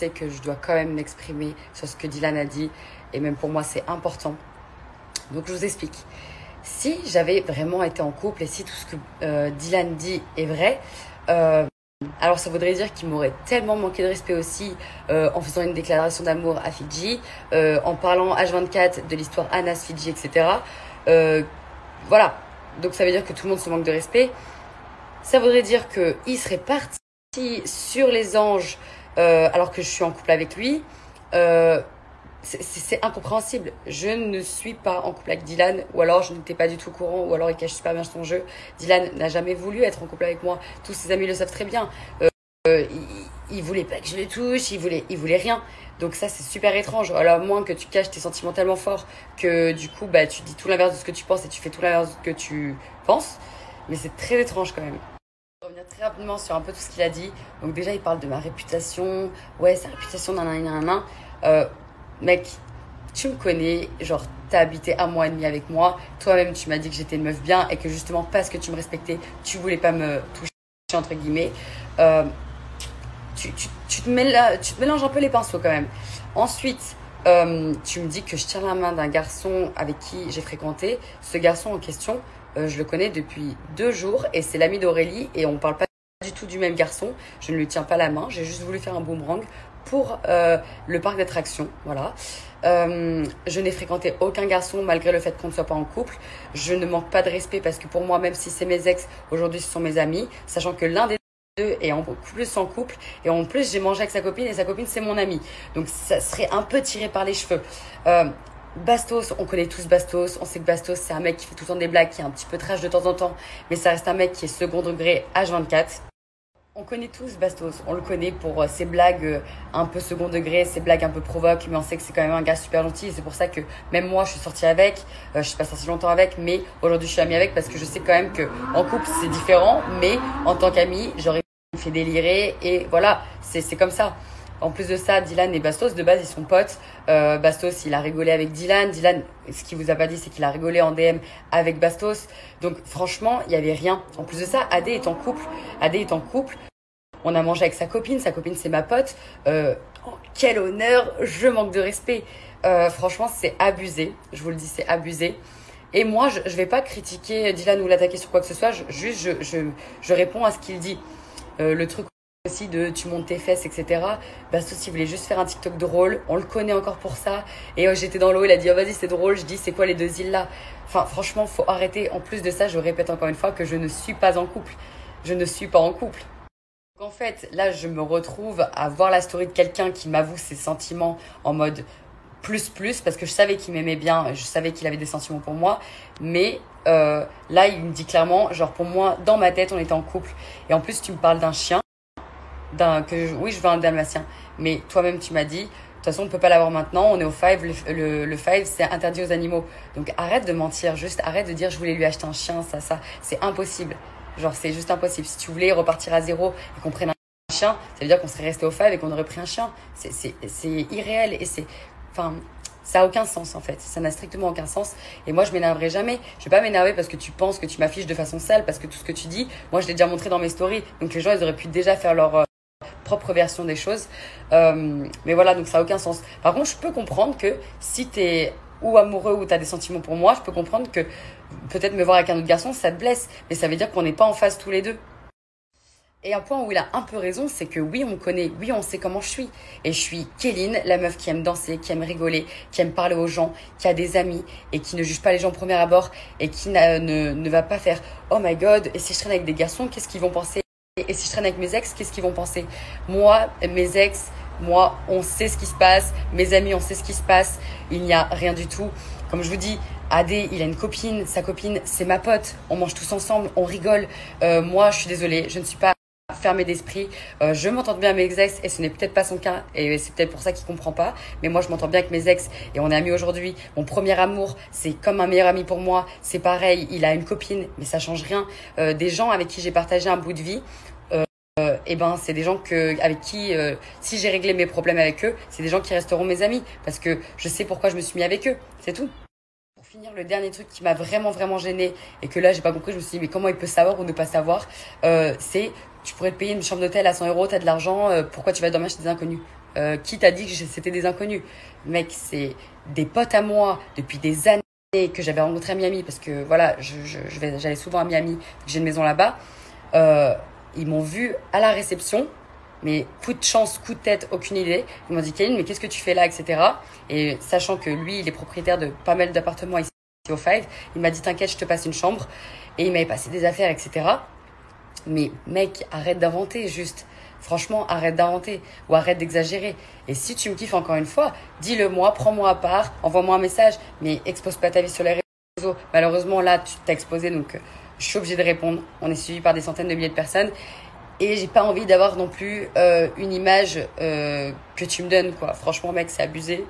sais que je dois quand même m'exprimer sur ce que Dylan a dit. Et même pour moi, c'est important. Donc, je vous explique. Si j'avais vraiment été en couple et si tout ce que Dylan dit est vrai, alors ça voudrait dire qu'il m'aurait tellement manqué de respect aussi en faisant une déclaration d'amour à Fidji, en parlant H24 de l'histoire Anas Fidji, etc. Voilà. Donc ça veut dire que tout le monde se manque de respect. Ça voudrait dire qu'il serait parti sur les anges alors que je suis en couple avec lui. C'est incompréhensible. Je ne suis pas en couple avec Dylan, ou alors je n'étais pas du tout au courant, ou alors il cache super bien son jeu. Dylan n'a jamais voulu être en couple avec moi. Tous ses amis le savent très bien. Il voulait pas que je le touche, il voulait rien. Donc ça, c'est super étrange. Alors, à moins que tu caches tes sentiments tellement forts que du coup, bah, tu dis tout l'inverse de ce que tu penses et tu fais tout l'inverse de ce que tu penses. Mais c'est très étrange quand même. Je vais revenir très rapidement sur un peu tout ce qu'il a dit. Donc déjà, il parle de ma réputation. Ouais, sa réputation, nanana. Mec, tu me connais, genre t'as habité 1 mois et demi avec moi, toi-même tu m'as dit que j'étais une meuf bien et que justement parce que tu me respectais, tu voulais pas me toucher entre guillemets. Tu te mélanges un peu les pinceaux quand même. Ensuite, tu me dis que je tiens la main d'un garçon avec qui j'ai fréquenté. Ce garçon en question, je le connais depuis 2 jours et c'est l'ami d'Aurélie et on parle pas du tout du même garçon. Je ne lui tiens pas la main, j'ai juste voulu faire un boomerang pour le parc d'attractions, voilà. Je n'ai fréquenté aucun garçon malgré le fait qu'on ne soit pas en couple. Je ne manque pas de respect parce que pour moi, même si c'est mes ex, aujourd'hui ce sont mes amis, sachant que l'un des deux est en plus en couple et en plus j'ai mangé avec sa copine et sa copine c'est mon amie. Donc ça serait un peu tiré par les cheveux. Bastos, on connaît tous Bastos, on sait que Bastos c'est un mec qui fait tout le temps des blagues, qui est un petit peu trash de temps en temps, mais ça reste un mec qui est second degré H24. On connaît tous Bastos, on le connaît pour ses blagues un peu second degré, ses blagues un peu provoques, mais on sait que c'est quand même un gars super gentil. Et c'est pour ça que même moi, je suis sortie avec, je suis pas sortie longtemps avec, mais aujourd'hui, je suis amie avec parce que je sais quand même que en couple, c'est différent, mais en tant qu'amie, j'aurais fait délirer et voilà, c'est comme ça. En plus de ça, Dylan et Bastos, de base, ils sont potes. Bastos, il a rigolé avec Dylan. Dylan, ce qu'il vous a pas dit, c'est qu'il a rigolé en DM avec Bastos. Donc, franchement, il y avait rien. En plus de ça, Adé est en couple. Adé est en couple. On a mangé avec sa copine. Sa copine, c'est ma pote. Quel honneur. Je manque de respect. Franchement, c'est abusé. Je vous le dis, c'est abusé. Et moi, je vais pas critiquer Dylan ou l'attaquer sur quoi que ce soit. Je réponds à ce qu'il dit. Le truc aussi de tu montes tes fesses, etc. Bastos, il voulait juste faire un TikTok drôle. On le connaît encore pour ça. Et j'étais dans l'eau, il a dit oh, vas-y, c'est drôle. Je dis c'est quoi les 2 îles là? Enfin, franchement, faut arrêter. En plus de ça, je répète encore une fois que je ne suis pas en couple. Je ne suis pas en couple. Donc en fait, là, je me retrouve à voir la story de quelqu'un qui m'avoue ses sentiments en mode plus, parce que je savais qu'il m'aimait bien, je savais qu'il avait des sentiments pour moi. Mais là, il me dit clairement, genre pour moi, dans ma tête, on était en couple. Et en plus, tu me parles d'un chien. Oui, je veux un dalmatien. Mais toi-même, tu m'as dit, de toute façon, on ne peut pas l'avoir maintenant. On est au Five. Le Five, c'est interdit aux animaux. Donc, arrête de mentir. Juste arrête de dire, je voulais lui acheter un chien, ça. C'est impossible. Genre, c'est juste impossible. Si tu voulais repartir à zéro et qu'on prenne un chien, ça veut dire qu'on serait resté au Five et qu'on aurait pris un chien. C'est irréel et enfin, ça a aucun sens en fait. Ça n'a strictement aucun sens. Et moi, je m'énerverai jamais. Je vais pas m'énerver parce que tu penses que tu m'affiches de façon sale, parce que tout ce que tu dis, moi, je l'ai déjà montré dans mes stories. Donc, les gens, ils auraient pu déjà faire leur propre version des choses. Mais voilà, donc ça a aucun sens. Par contre, je peux comprendre que si t'es ou amoureux ou t'as des sentiments pour moi, je peux comprendre que peut-être me voir avec un autre garçon, ça te blesse. Mais ça veut dire qu'on n'est pas en phase tous les deux. Et un point où il a un peu raison, c'est que oui, on me connaît, oui, on sait comment je suis. Et je suis Kéline, la meuf qui aime danser, qui aime rigoler, qui aime parler aux gens, qui a des amis et qui ne juge pas les gens au premier abord et qui ne va pas faire « Oh my God, et si je traîne avec des garçons, qu'est-ce qu'ils vont penser ? Et si je traîne avec mes ex, qu'est-ce qu'ils vont penser ?» Moi, mes ex, moi, on sait ce qui se passe. Mes amis, on sait ce qui se passe. Il n'y a rien du tout. Comme je vous dis, Adé, il a une copine. Sa copine, c'est ma pote. On mange tous ensemble, on rigole. Moi, je suis désolée, je ne suis pas fermé d'esprit. Je m'entends bien avec mes ex et ce n'est peut-être pas son cas et c'est peut-être pour ça qu'il comprend pas. Mais moi, je m'entends bien avec mes ex et on est amis aujourd'hui. Mon premier amour, c'est comme un meilleur ami pour moi. C'est pareil, il a une copine, mais ça change rien. Des gens avec qui j'ai partagé un bout de vie, et ben c'est des gens avec qui si j'ai réglé mes problèmes avec eux, c'est des gens qui resteront mes amis parce que je sais pourquoi je me suis mis avec eux. C'est tout. Pour finir, le dernier truc qui m'a vraiment gênée et que là j'ai pas compris, je me suis dit mais comment il peut savoir ou ne pas savoir, c'est tu pourrais te payer une chambre d'hôtel à 100 €, t'as de l'argent, pourquoi tu vas dormir chez des inconnus? Qui t'a dit que c'était des inconnus? Mec, c'est des potes à moi depuis des années que j'avais rencontré à Miami, parce que voilà, j'allais souvent à Miami, j'ai une maison là-bas. Ils m'ont vu à la réception, mais coup de chance, coup de tête, aucune idée. Ils m'ont dit, Kéline, mais qu'est-ce que tu fais là, etc. Et sachant que lui, il est propriétaire de pas mal d'appartements ici au Five, il m'a dit, t'inquiète, je te passe une chambre. Et il m'avait passé des affaires, etc. Mais mec, arrête d'inventer, juste. Franchement, arrête d'inventer ou arrête d'exagérer. Et si tu me kiffes encore une fois, dis-le moi, prends-moi à part, envoie-moi un message, mais expose pas ta vie sur les réseaux. Malheureusement, là, tu t'as exposé, donc je suis obligée de répondre. On est suivi par des centaines de milliers de personnes. Et j'ai pas envie d'avoir non plus une image que tu me donnes, quoi. Franchement, mec, c'est abusé.